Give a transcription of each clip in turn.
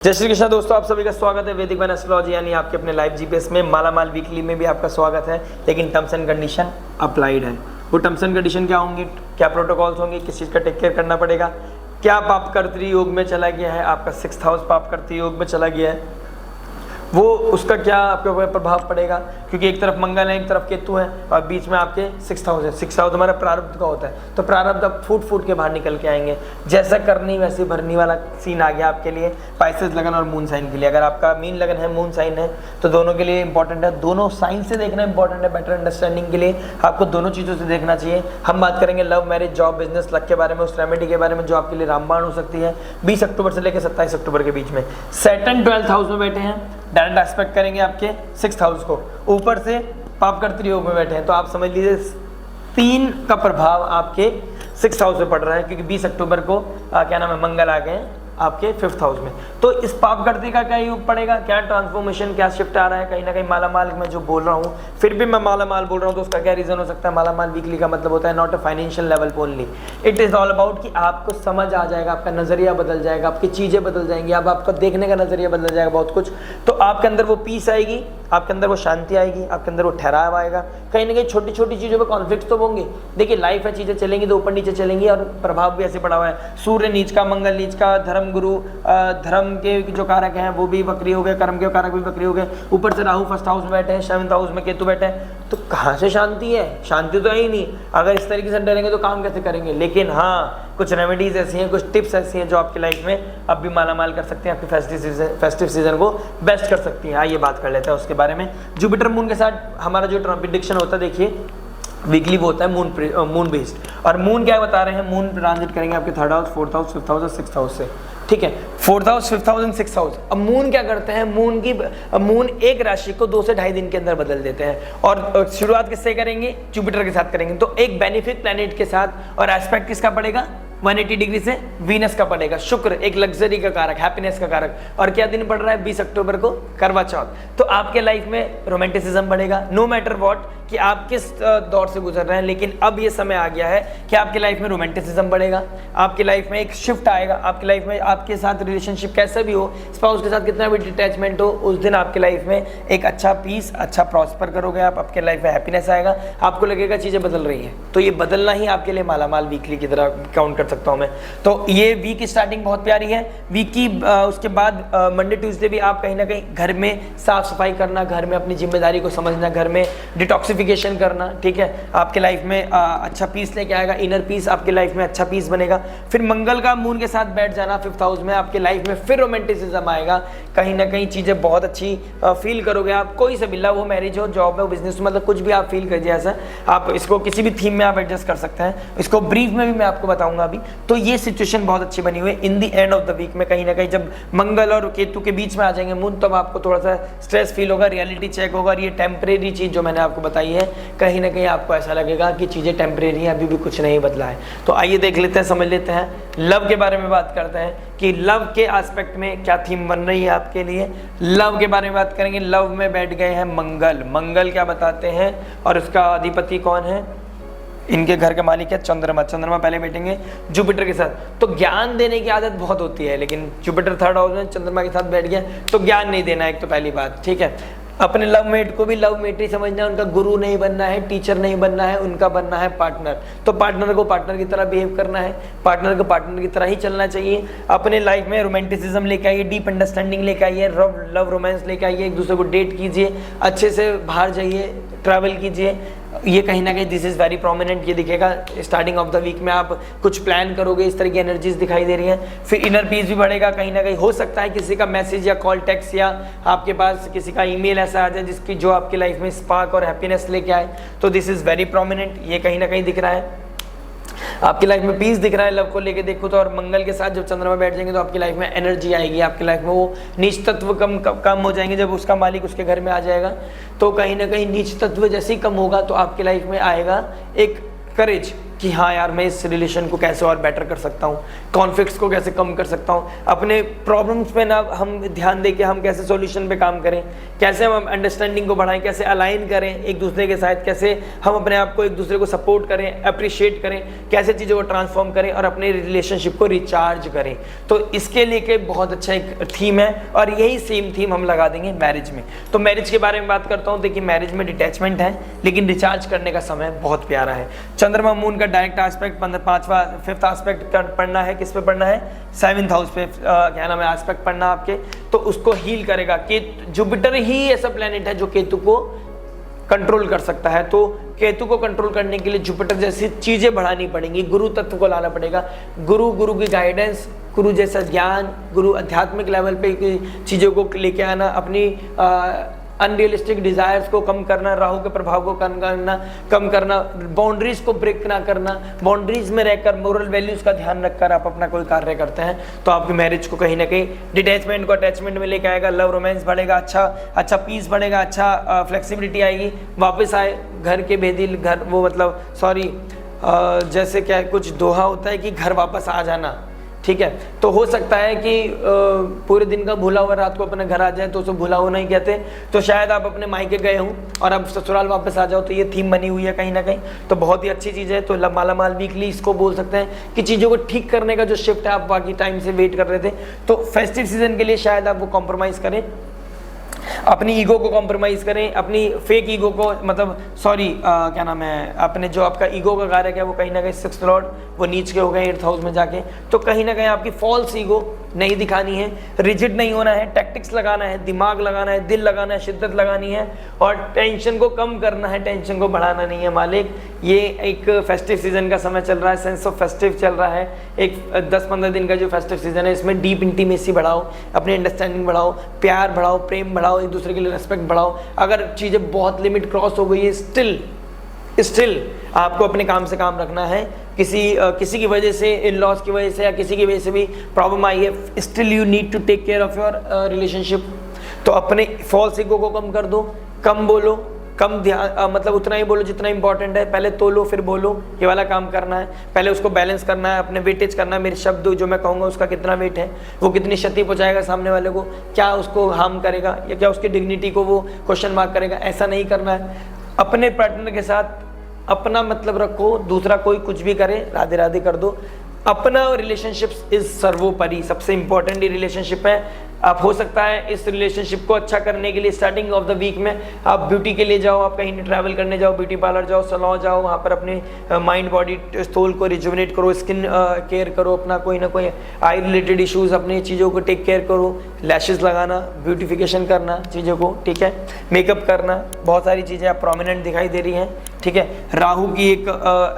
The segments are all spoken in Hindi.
जय श्री कृष्ण दोस्तों, आप सभी का स्वागत है वैदिक मैन एस्ट्रोलॉजी यानी आपके अपने लाइव जीपीएस में। मालामाल वीकली में भी आपका स्वागत है, लेकिन टर्म्स एंड कंडीशन अप्लाइड है। वो टर्म्स एंड कंडीशन क्या होंगी, क्या प्रोटोकॉल्स होंगे, किस चीज़ का टेक केयर करना पड़ेगा, क्या पापकर्त्री योग में चला गया है, आपका 6th हाउस पापकर्त्री योग में चला गया है, वो उसका क्या आपके ऊपर प्रभाव पड़ेगा, क्योंकि एक तरफ मंगल है, एक तरफ केतु है और बीच में आपके 6th हाउस है। 6th हाउस हमारा प्रारब्ध का होता है, तो प्रारब्ध अब फूट के बाहर निकल के आएंगे। जैसा करनी वैसे भरनी वाला सीन आ गया आपके लिए पाइसेस लगन और मून साइन के लिए। अगर आपका मीन लगन है, मून साइन है, तो दोनों के लिए इंपॉर्टेंट है। दोनों साइन से देखना इंपॉर्टेंट है। बेटर अंडरस्टैंडिंग के लिए आपको दोनों चीज़ों से देखना चाहिए। हम बात करेंगे love, marriage, job, business, luck के बारे में, उस रेमेडी के बारे में जो आपके लिए रामबाण हो सकती है 20 अक्टूबर से लेकर 27 अक्टूबर के बीच में। सैटर्न 12th हाउस में बैठे हैं, डायरेक्ट एस्पेक्ट करेंगे आपके 6th हाउस को, ऊपर से पापकर्त्री योग में बैठे हैं, तो आप समझ लीजिए 3 का प्रभाव आपके 6th हाउस में पड़ रहा है, क्योंकि 20 अक्टूबर को क्या नाम है, मंगल आ गए हैं आपके 5th हाउस में। तो इस पापकर्त्री का क्या योग पड़ेगा, क्या ट्रांसफॉर्मेशन, क्या शिफ्ट आ रहा है। कहीं ना कहीं मालामाल में जो बोल रहा हूँ, फिर भी मैं मालामाल बोल रहा हूँ, तो उसका क्या रीजन हो सकता है। मालामाल वीकली का मतलब होता है not a financial level only, it is all about कि आपको समझ आ जाएगा, आपका नजरिया बदल जाएगा, आपकी चीजें बदल जाएंगी, अब आपका देखने का नजरिया बदल जाएगा बहुत कुछ। तो आपके अंदर वो पीस आएगी, आपके अंदर वो शांति आएगी, आपके अंदर वो ठहराव आएगा। कहीं ना कहीं छोटी छोटी चीज़ों पे कॉन्फ्लिक्ट तो होंगे। देखिए लाइफ है, चीज़ें चलेंगी तो ऊपर नीचे चलेंगी, और प्रभाव भी ऐसे पड़ा हुआ है। सूर्य नीच का, मंगल नीच का, धर्म गुरु, धर्म के जो कारक हैं वो भी वक्री हो गए, कर्म के कारक भी वक्री हो गए, ऊपर से राहु 1st हाउस में बैठे हैं, 7th हाउस में केतु बैठे हैं, तो कहाँ से शांति है। शांति तो है ही नहीं। अगर इस तरीके से डरेंगे तो काम कैसे करेंगे। लेकिन हाँ, कुछ रेमेडीज ऐसी हैं, कुछ टिप्स ऐसी हैं जो आपकी लाइफ में अब भी मालामाल कर सकते हैं, आपके फेस्टिव सीजन को बेस्ट कर सकती हैं। आइए बात कर लेते हैं उसके बारे में। जुपिटर मून के साथ हमारा जो प्रेडिक्शन होता है, देखिए वीकली वो होता है मून बेस्ड। और मून क्या बता रहे हैं, मून ट्रांजिट करेंगे आपके 3rd house, 4th house, 5th house और 6th हाउस से, ठीक है। 4th house, 5th house and 6th house. अब मून क्या करते हैं, मून एक राशि को 2 से ढाई दिन के अंदर बदल देते हैं। और शुरुआत किससे करेंगे, जुपिटर के साथ करेंगे, तो एक बेनिफिक प्लैनेट के साथ। और एस्पेक्ट किसका पड़ेगा, 180 डिग्री से वीनस का पड़ेगा। शुक्र एक लग्जरी का कारक, हैप्पीनेस का कारक। और क्या दिन पड़ रहा है, 20 अक्टूबर को करवा चौथ। तो आपके लाइफ में रोमांटिसिज्म बढ़ेगा, नो मैटर व्हाट कि आप किस दौर से गुजर रहे हैं। लेकिन अब ये समय आ गया है कि आपकी लाइफ में रोमांटिसिज्म बढ़ेगा, आपकी लाइफ में एक शिफ्ट आएगा। आपकी लाइफ में आपके साथ रिलेशनशिप कैसा भी हो, स्पाउस के साथ कितना भी डिटैचमेंट हो, उस दिन आपकी लाइफ में एक अच्छा पीस, अच्छा प्रॉस्पर करोगे आप, आपके लाइफ में हैप्पीनेस आएगा, आपको लगेगा चीज़ें बदल रही हैं। तो ये बदलना ही आपके लिए मालामाल वीकली की तरह काउंट कर सकता हूँ मैं। तो ये वीक की स्टार्टिंग बहुत प्यारी है। वीक की उसके बाद मंडे ट्यूसडे भी आप कहीं ना कहीं घर में साफ सफाई करना, घर में अपनी जिम्मेदारी को समझना, घर में डिटॉक्सिफिकेशन करना, ठीक है, आपके लाइफ में अच्छा पीस लेके आएगा। इनर पीस आपके लाइफ में अच्छा पीस बनेगा। फिर मंगल का मून के साथ बैठ जाना 5th हाउस में, आपके लाइफ में फिर रोमांटिसिज्म आएगा। कहीं ना कहीं चीज़ें बहुत अच्छी फील करोगे आप। कोई से भी लव हो, मैरिज हो, जॉब हो, बिजनेस, मतलब कुछ भी आप फील करिए ऐसा। आप इसको किसी भी थीम में आप एडजस्ट कर सकते हैं। इसको ब्रीफ में भी मैं आपको बताऊंगा अभी। तो ये सिचुएशन बहुत अच्छी बनी हुई है। In the end of the week में कहीं ना कहीं जब मंगल और केतु के बीच में आ जाएंगे मून, तब आपको थोड़ा सा स्ट्रेस फील होगा, रियलिटी चेक होगा। और ये टेम्परेरी चीज़ जो मैंने आपको बताई है, कहीं ना कहीं आपको ऐसा लगेगा कि चीज़ें टेम्परेरी हैं, अभी भी कुछ नहीं बदला है। तो आइए देख लेते हैं, समझ लेते हैं। लव के बारे में बात करते हैं कि लव के एस्पेक्ट में क्या थीम बन रही है आपके लिए। लव के बारे में बात करेंगे। लव में बैठ गए हैं मंगल। मंगल क्या बताते हैं और उसका अधिपति कौन है, इनके घर के मालिक है चंद्रमा। चंद्रमा पहले बैठेंगे जुपिटर के साथ। तो ज्ञान देने की आदत बहुत होती है, लेकिन जुपिटर 3rd हाउस में चंद्रमा के साथ बैठ गया तो ज्ञान नहीं देना, एक तो पहली बात, ठीक है। अपने लव मेट को भी लव मेट ही समझना है, उनका गुरु नहीं बनना है, टीचर नहीं बनना है, उनका बनना है पार्टनर। तो पार्टनर को पार्टनर की तरह बिहेव करना है, पार्टनर को पार्टनर की तरह ही चलना चाहिए। अपने लाइफ में रोमांटिसिज्म लेके आइए, डीप अंडरस्टैंडिंग लेके आइए, लव रोमांस लेके आइए, एक दूसरे को डेट कीजिए, अच्छे से बाहर जाइए, ट्रैवल कीजिए। ये कहीं ना कहीं दिस इज़ वेरी प्रोमिनेंट, ये दिखेगा स्टार्टिंग ऑफ द वीक में। आप कुछ प्लान करोगे, इस तरह की एनर्जीज दिखाई दे रही हैं। फिर इनर पीस भी बढ़ेगा। कहीं ना कहीं हो सकता है किसी का मैसेज या कॉल, टेक्स्ट, या आपके पास किसी का ईमेल ऐसा आ जाए जिसकी जो आपकी लाइफ में स्पार्क और हैप्पीनेस लेके आए। तो दिस इज़ वेरी प्रोमिनेंट, ये कहीं ना कहीं दिख रहा है। आपकी लाइफ में पीस दिख रहा है लव को लेके, देखो तो। और मंगल के साथ जब चंद्रमा बैठ जाएंगे तो आपकी लाइफ में एनर्जी आएगी, आपकी लाइफ में वो नीच तत्व कम हो जाएंगे। जब उसका मालिक उसके घर में आ जाएगा तो कहीं ना कहीं नीच तत्व जैसे ही कम होगा तो आपकी लाइफ में आएगा एक करेज, कि हाँ यार मैं इस रिलेशन को कैसे और बेटर कर सकता हूँ, कॉन्फ्लिक्ट्स को कैसे कम कर सकता हूँ, अपने प्रॉब्लम्स पे ना हम ध्यान दे के हम कैसे सॉल्यूशन पे काम करें, कैसे हम अंडरस्टैंडिंग को बढ़ाएं, कैसे अलाइन करें एक दूसरे के साथ, कैसे हम अपने आप को एक दूसरे को सपोर्ट करें, अप्रिशिएट करें, कैसे चीज़ों को ट्रांसफॉर्म करें और अपने रिलेशनशिप को रिचार्ज करें। तो इसके लिए के बहुत अच्छा एक थीम है और यही सेम थीम हम लगा देंगे मैरिज में। तो मैरिज के बारे में बात करता हूँ। देखिए मैरिज में डिटैचमेंट है लेकिन रिचार्ज करने का समय बहुत प्यारा है। चंद्रमा मून का डायरेक्ट एस्पेक्ट 5th एस्पेक्ट पढ़ना है, किस पे पढ़ना है, 7th हाउस पे क्या नाम है एस्पेक्ट पढ़ना आपके, तो उसको हील करेगा। जुपिटर ही ऐसा प्लेनेट है जो केतु को कंट्रोल कर सकता है, तो केतु को कंट्रोल करने के लिए जुपिटर जैसी चीजें बढ़ानी पड़ेंगी, गुरु तत्व को लाना पड़ेगा। गुरु की गाइडेंस, गुरु जैसा ज्ञान, गुरु आध्यात्मिक लेवल पे चीज़ों को लेके आना, अपनी अनरियलिस्टिक डिजायर्स को कम करना, राहु के प्रभाव को कम करना, बाउंड्रीज को ब्रेक ना करना, बाउंड्रीज में रहकर मोरल वैल्यूज का ध्यान रखकर आप अपना कोई कार्य करते हैं तो आपकी मैरिज को कहीं ना कहीं डिटैचमेंट को अटैचमेंट में लेके आएगा। लव रोमांस बढ़ेगा, अच्छा पीस बढ़ेगा, अच्छा फ्लेक्सिबिलिटी आएगी, वापस आए घर के बेदिल घर, वो मतलब सॉरी जैसे क्या कुछ दोहा होता है कि घर वापस आ जाना, ठीक है। तो हो सकता है कि पूरे दिन का भूला हुआ रात को अपने घर आ जाए तो उसे भूला हुआ नहीं कहते, तो शायद आप अपने मायके गए हों और अब ससुराल वापस आ जाओ, तो ये थीम बनी हुई है कहीं ना कहीं, तो बहुत ही अच्छी चीज़ है। तो मालामाल वीकली इसको बोल सकते हैं कि चीज़ों को ठीक करने का जो शिफ्ट है, आप बाकी टाइम से वेट कर रहे थे, तो फेस्टिव सीजन के लिए शायद आप वो कॉम्प्रोमाइज़ करें, अपनी ईगो को कॉम्प्रोमाइज़ करें, अपनी फेक ईगो को मतलब क्या नाम है, अपने जो आपका ईगो का कार्य है वो कहीं ना कहीं 6th लॉर्ड वो नीच के हो गए 8th हाउस में जाके, तो कहीं ना कहीं आपकी फॉल्स ईगो नहीं दिखानी है, रिजिड नहीं होना है, टैक्टिक्स लगाना है, दिमाग लगाना है, दिल लगाना है, शिद्दत लगानी है और टेंशन को कम करना है, टेंशन को बढ़ाना नहीं है मालिक। ये एक फेस्टिव सीजन का समय चल रहा है, सेंस ऑफ फेस्टिव चल रहा है, एक 10-15 दिन का जो फेस्टिव सीजन है इसमें डीप इंटीमेसी बढ़ाओ, अपनी अंडरस्टैंडिंग बढ़ाओ, प्यार बढ़ाओ, प्रेम बढ़ाओ, एक दूसरे के लिए रिस्पेक्ट बढ़ाओ। अगर चीज़ें बहुत लिमिट क्रॉस हो गई है स्टिल आपको अपने काम से काम रखना है। किसी की वजह से, इन लॉस की वजह से या किसी की वजह से भी प्रॉब्लम आई है, still you need to take care of your relationship. तो अपने फॉल्स ईगो को कम कर दो, कम बोलो, कम ध्यान मतलब उतना ही बोलो जितना इंपॉर्टेंट है, पहले तोलो फिर बोलो, ये वाला काम करना है, पहले उसको बैलेंस करना है, अपने वेटेज करना है, मेरे शब्द जो मैं कहूँगा उसका कितना वेट है, वो कितनी क्षति पहुँचाएगा सामने वाले को, क्या उसको हार्म करेगा या क्या उसकी डिग्निटी को वो क्वेश्चन मार्क करेगा, ऐसा नहीं करना है। अपने पार्टनर के साथ अपना मतलब रखो, दूसरा कोई कुछ भी करे राधे राधे कर दो। अपना रिलेशनशिप इज सर्वोपरि, सबसे इंपॉर्टेंट ये रिलेशनशिप है। आप हो सकता है इस रिलेशनशिप को अच्छा करने के लिए स्टार्टिंग ऑफ द वीक में आप ब्यूटी के लिए जाओ, आप कहीं ट्रैवल करने जाओ, ब्यूटी पार्लर जाओ, सैलून जाओ, वहाँ पर अपने माइंड बॉडी सोल को रिजुविनेट करो, स्किन केयर करो, अपना कोई ना कोई आई रिलेटेड इश्यूज अपनी चीज़ों को टेक केयर करो, लैशेस लगाना, ब्यूटिफिकेशन करना चीज़ों को, ठीक है, मेकअप करना, बहुत सारी चीज़ें आप प्रोमिनेंट दिखाई दे रही हैं, ठीक है। राहु की एक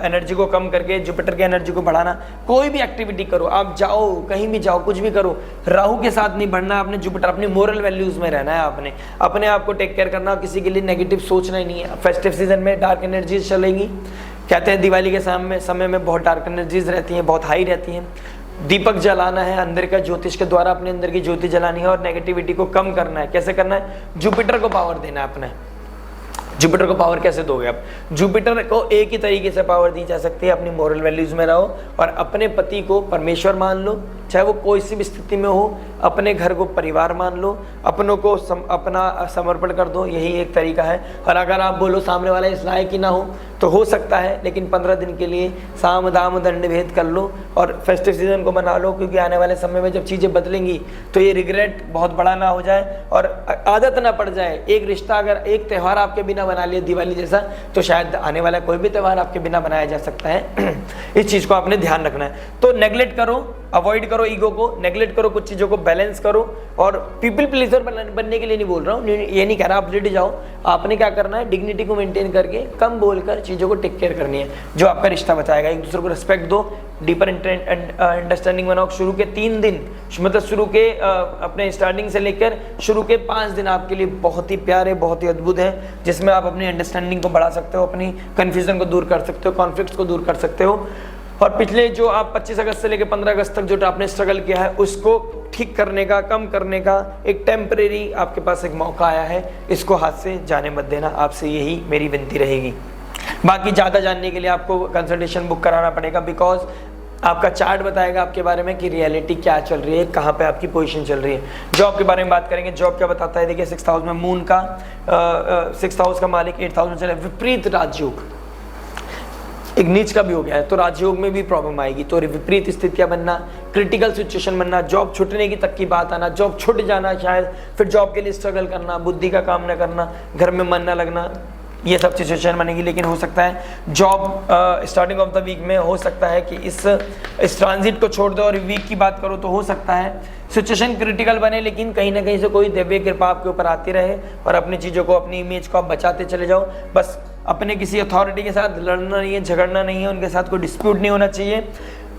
एनर्जी को कम करके जुपिटर की एनर्जी को बढ़ाना, कोई भी एक्टिविटी करो, आप जाओ कहीं भी जाओ, कुछ भी करो, राहु के साथ नहीं बढ़ना, आपने जुपिटर अपनी मोरल वैल्यूज में रहना है, आपने अपने आप को टेक केयर करना, किसी के लिए नेगेटिव सोचना ही नहीं है। फेस्टिव सीजन में डार्क एनर्जीज चलेंगी, कहते हैं दिवाली के समय में बहुत डार्क एनर्जीज रहती हैं, बहुत हाई रहती हैं। दीपक जलाना है, अंदर का ज्योतिष के द्वारा अपने अंदर की ज्योति जलानी है और नेगेटिविटी को कम करना है। कैसे करना है? जुपिटर को पावर देना है अपने। जुपिटर को पावर कैसे दोगे आप? जुपिटर को एक ही तरीके से पावर दी जा सकती है, अपनी मोरल वैल्यूज में रहो और अपने पति को परमेश्वर मान लो, चाहे वो कोई सी भी स्थिति में हो, अपने घर को परिवार मान लो, अपनों को अपना समर्पण कर दो, यही एक तरीका है। और अगर आप बोलो सामने वाला इस लायक ही ना हो तो हो सकता है, लेकिन 15 दिन के लिए साम दाम दंड भेद कर लो और फेस्टिव सीजन को मना लो, क्योंकि आने वाले समय में जब चीज़ें बदलेंगी तो ये रिग्रेट बहुत बड़ा ना हो जाए और आदत ना पड़ जाए। एक रिश्ता अगर एक त्यौहार आपके बिना बना लिया दिवाली जैसा, तो शायद आने वाला कोई भी त्यौहार आपके बिना बनाया जा सकता है। इस चीज़ को आपने ध्यान रखना है। तो नेगलेक्ट करो, अवॉइड करो ईगो को, नेगलेक्ट करो, कुछ चीज़ों को बैलेंस करो। और पीपल प्लीजर बनने के लिए नहीं बोल रहा हूँ, ये नहीं कह रहा आप लेट जाओ, आपने क्या करना है, डिग्निटी को मेंटेन करके कम बोलकर चीज़ों को टेक केयर करनी है, जो आपका रिश्ता बचाएगा। एक दूसरे को रिस्पेक्ट दो, डीपर अंडरस्टैंडिंग बनाओ। शुरू के 3 दिन, मतलब शुरू के अपने स्टार्टिंग से लेकर शुरू के 5 दिन आपके लिए बहुत ही प्यारे, बहुत ही अद्भुत हैं, जिसमें आप अपनी अंडरस्टैंडिंग को बढ़ा सकते हो, अपनी कन्फ्यूजन को दूर कर सकते हो, कॉन्फ्लिक्ट्स को दूर कर सकते हो। और पिछले जो आप 25 अगस्त से लेकर 15 अगस्त तक जो आपने स्ट्रगल किया है, उसको ठीक करने का, कम करने का एक टेम्परेरी आपके पास एक मौका आया है, इसको हाथ से जाने मत देना। आपसे यही मेरी विनती रहेगी। बाकी ज़्यादा जानने के लिए आपको कंसल्टेशन बुक कराना पड़ेगा, बिकॉज आपका चार्ट बताएगा आपके बारे में कि रियलिटी क्या चल रही है, कहाँ पे आपकी पोजीशन चल रही है। जॉब के बारे में बात करेंगे, जॉब क्या बताता है, देखिए 6th हाउस में मून का 6th हाउस का मालिक 8th हाउस में चले, विपरीत राजयोग, एक नीच का भी हो गया है, तो राजयोग में भी प्रॉब्लम आएगी। तो विपरीत स्थितियां बनना, क्रिटिकल सिचुएशन बनना, जॉब छूटने की तक की बात आना, जॉब छूट जाना शायद, फिर जॉब के लिए स्ट्रगल करना, बुद्धि का काम न करना, घर में मन न लगना, ये सब सिचुएशन बनेगी। लेकिन हो सकता है job starting of the week में हो सकता है कि इस ट्रांजिट को छोड़ दो। और वीक की बात करो तो हो सकता है सिचुएशन क्रिटिकल बने, लेकिन कहीं ना कहीं से कोई दिव्य कृपा आपके ऊपर आती रहे और अपनी चीज़ों को, अपनी इमेज को आप बचाते चले जाओ। बस अपने किसी अथॉरिटी के साथ लड़ना नहीं है, झगड़ना नहीं है, उनके साथ कोई डिस्प्यूट नहीं होना चाहिए।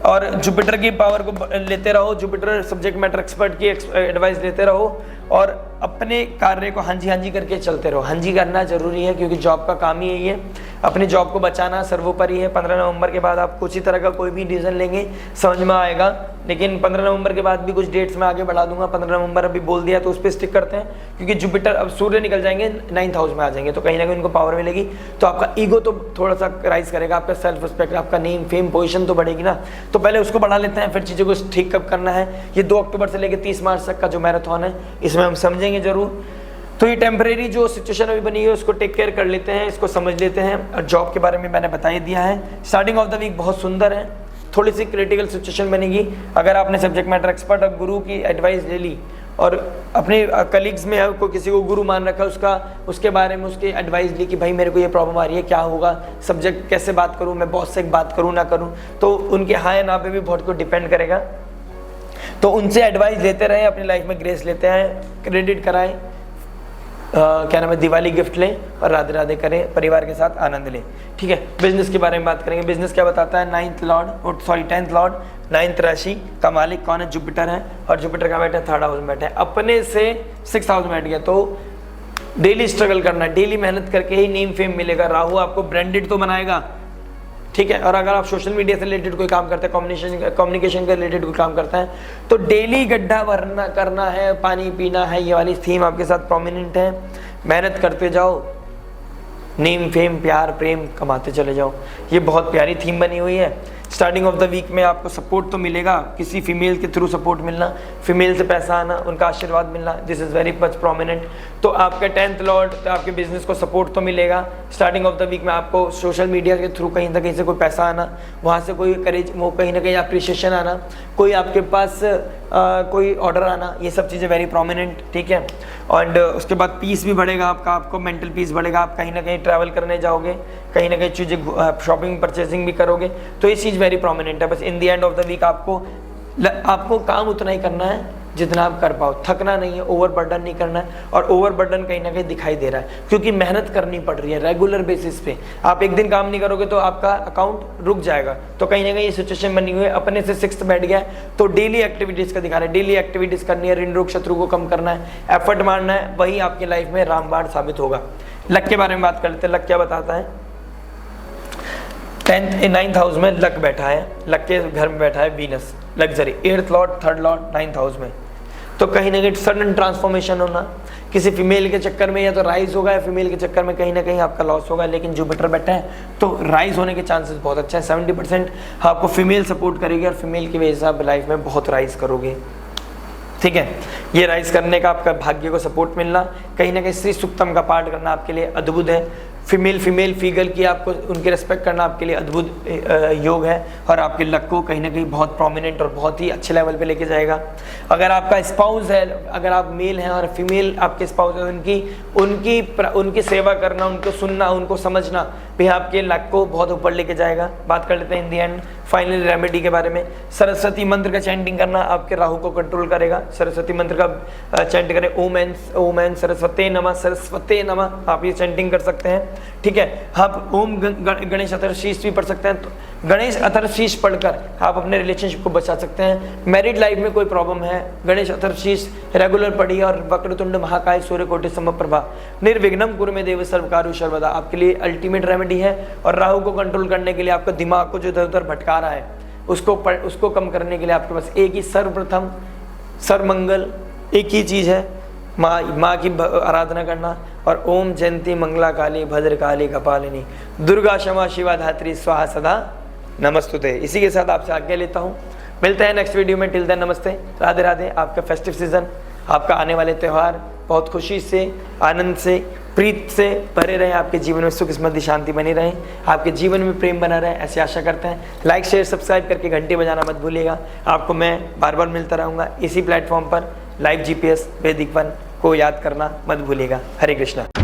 और जुपिटर की पावर को लेते रहो, जुपिटर सब्जेक्ट मैटर एक्सपर्ट की एडवाइस लेते रहो और अपने कार्य को हाँ जी करके चलते रहो। हाँ जी करना जरूरी है, क्योंकि जॉब का काम ही यही है, अपनी जॉब को बचाना सर्वोपरि है। 15 नवंबर के बाद आप कुछ ही तरह का कोई भी डिसीजन लेंगे समझ में आएगा, लेकिन 15 नवंबर के बाद भी कुछ डेट्स में आगे बढ़ा दूंगा। 15 नवंबर अभी बोल दिया तो उस पर स्टिक करते हैं, क्योंकि जुपिटर अब सूर्य निकल जाएंगे 9th हाउस में आ जाएंगे, तो कहीं ना कहीं उनको पावर मिलेगी। तो आपका ईगो तो थोड़ा सा राइज करेगा, आपका सेल्फ रिस्पेक्ट, आपका नेम फेम पोजीशन तो बढ़ेगी ना। तो पहले उसको बढ़ा लेते हैं, फिर चीज़ों को ठीक कब करना है। ये 2 अक्टूबर से लेकर 30 मार्च तक का जो मैराथन है, इसमें हम समझेंगे जरूर। तो ये टेम्परेरी जो सिचुएशन अभी बनी है उसको टेक केयर कर लेते हैं, इसको समझ लेते हैं। और जॉब के बारे में मैंने बता ही दिया है। स्टार्टिंग ऑफ द वीक बहुत सुंदर है, थोड़ी सी क्रिटिकल सिचुएशन बनेगी। अगर आपने सब्जेक्ट मैटर एक्सपर्ट और गुरु की एडवाइस ले ली और अपने कलीग्स में को किसी को गुरु मान रखा, उसके बारे में उसकी एडवाइस ली कि भाई मेरे को ये प्रॉब्लम आ रही है, क्या होगा, सब्जेक्ट कैसे बात करूँ, मैं बॉस से बात करूँ ना करूँ, तो उनके हाँ या ना पे भी बहुत कुछ डिपेंड करेगा। तो उनसे एडवाइस लेते रहें, अपनी लाइफ में ग्रेस लेते हैं, क्रेडिट कराएं, क्या नाम है, दिवाली गिफ्ट लें और राधे राधे करें, परिवार के साथ आनंद लें। ठीक है, बिजनेस के बारे में बात करेंगे। बिजनेस क्या बताता है, 10th लॉर्ड 9th राशि का मालिक कौन है, जुपिटर है। और जुपिटर का बैठा है 3rd हाउस में बैठा है, अपने से 6th हाउस में बैठ गया। तो डेली स्ट्रगल करना, डेली मेहनत करके ही नेम फेम मिलेगा। राहु आपको ब्रांडेड तो बनाएगा, ठीक है। और अगर आप सोशल मीडिया से रिलेटेड कोई काम करते हैं, कम्युनिकेशन के रिलेटेड कोई काम करता है, तो डेली गड्ढा भरना करना है, पानी पीना है, ये वाली थीम आपके साथ प्रोमिनेंट है। मेहनत करते जाओ, नेम फेम प्यार प्रेम कमाते चले जाओ, ये बहुत प्यारी थीम बनी हुई है। स्टार्टिंग ऑफ द वीक में आपको सपोर्ट तो मिलेगा, किसी फीमेल के थ्रू सपोर्ट मिलना, फीमेल से पैसा आना, उनका आशीर्वाद मिलना, this is very much prominent. तो आपका 10th लॉर्ड तो आपके बिजनेस को सपोर्ट तो मिलेगा। स्टार्टिंग ऑफ द वीक में आपको सोशल मीडिया के थ्रू कहीं ना कहीं से कोई पैसा आना, वहाँ से कोई करेज, वो कहीं ना कहीं अप्रिशिएशन आना, कोई आपके पास कोई ऑर्डर आना, ये सब चीज़ें वेरी प्रोमिनेंट, ठीक है। एंड उसके बाद पीस भी बढ़ेगा आपको मेंटल पीस बढ़ेगा। आप कहीं ना कहीं ट्रैवल करने जाओगे, कहीं ना कहीं चीज़ें शॉपिंग परचेजिंग भी करोगे, तो ये चीज़ वेरी प्रोमिनेंट है। बस in the end of the week आपको काम उतना ही करना है जितना आप कर पाओ, थकना नहीं है, ओवर बर्डन नहीं करना है। और ओवर बर्डन कहीं ना कहीं दिखाई दे रहा है, क्योंकि मेहनत करनी पड़ रही है रेगुलर बेसिस पे। आप एक दिन काम नहीं करोगे तो आपका अकाउंट रुक जाएगा। तो कहीं ना कहीं ये सिचुएशन बनी हुई है, अपने से 6th बैठ गया है, तो डेली एक्टिविटीज का दिखा रहा है, डेली एक्टिविटीज करनी है, ऋण रोग शत्रु को कम करना है, एफर्ट मारना है, वही आपकी लाइफ में रामबाण साबित होगा। लक के बारे में बात कर लेते हैं। लक क्या बताता है, 9th हाउस में लक बैठा है, लक के घर में बैठा है Venus, luxury, 8th Lord 3rd Lord 9th house में। तो कहीं ना कहीं सडन ट्रांसफॉर्मेशन होना, किसी फीमेल के चक्कर में या तो राइज होगा, या फीमेल के चक्कर में कहीं ना कहीं आपका लॉस होगा। लेकिन जुपिटर बैठा है तो राइज होने के चांसेस बहुत अच्छा है, 70% आपको फीमेल सपोर्ट करेगी और फीमेल की वजह से आप लाइफ में बहुत राइज करोगे, ठीक है। ये राइज करने का आपका भाग्य को सपोर्ट मिलना, कहीं ना कहीं श्री सूक्तम का पाठ करना आपके लिए अद्भुत है। फीमेल फिगर की आपको उनकी रेस्पेक्ट करना आपके लिए अद्भुत योग है, और आपके लक को कहीं ना कहीं बहुत प्रोमिनेंट और बहुत ही अच्छे लेवल पे लेके जाएगा। अगर आपका स्पाउस है, अगर आप मेल हैं और फीमेल आपके स्पाउस है, उनकी सेवा करना, उनको सुनना, उनको समझना भी आपके लक को बहुत ऊपर लेके जाएगा। बात कर लेते हैं इन दी एंड फाइनल रेमेडी के बारे में। सरस्वती मंत्र का चैंटिंग करना आपके राहु को कंट्रोल करेगा। सरस्वती मंत्र का चैंट करें, ओम एन सरस्वते नमः, आप ये चैंटिंग कर सकते हैं, ठीक है। आप ओम गणेश अथर्वशीष भी पढ़ सकते हैं। तो गणेश अथर्वशीष पढ़कर आप अपने रिलेशनशिप को बचा सकते हैं। मैरिड लाइफ में कोई प्रॉब्लम है, गणेश अथर्वशीष रेगुलर पढ़िए, और वक्रतुंड महाकाय सूर्यकोटि समप्रभा निर्विघ्नं कुरु मे देव सर्वकारु सर्वदा आपके लिए अल्टीमेट रेमेडी है। और राहु को कंट्रोल करने के लिए, आपका दिमाग को जो इधर उधर भटका रहा है उसको कम करने के लिए आपके पास एक ही सर्वप्रथम सर्वमंगल एक ही चीज़ है, माँ की आराधना करना, और ओम जयंती मंगला काली भद्र काली कपालिनी दुर्गा क्षमा शिवा धात्री स्वाहा सदा नमस्तुते। इसी के साथ आपसे आज्ञा लेता हूँ, मिलते हैं नेक्स्ट वीडियो में। टिल देन नमस्ते, राधे राधे। आपका फेस्टिव सीजन, आपका आने वाले त्यौहार बहुत खुशी से, आनंद से, प्रीत से भरे रहें। आपके जीवन में सुख समृद्धि शांति बनी रहे, आपके जीवन में प्रेम बना रहे, ऐसी आशा करते हैं। लाइक शेयर सब्सक्राइब करके घंटी बजाना मत भूलिएगा। आपको मैं बार बार मिलता रहूँगा इसी प्लेटफॉर्म पर। लाइव GPS वैदिक वन को याद करना मत भूलिएगा। हरे कृष्णा।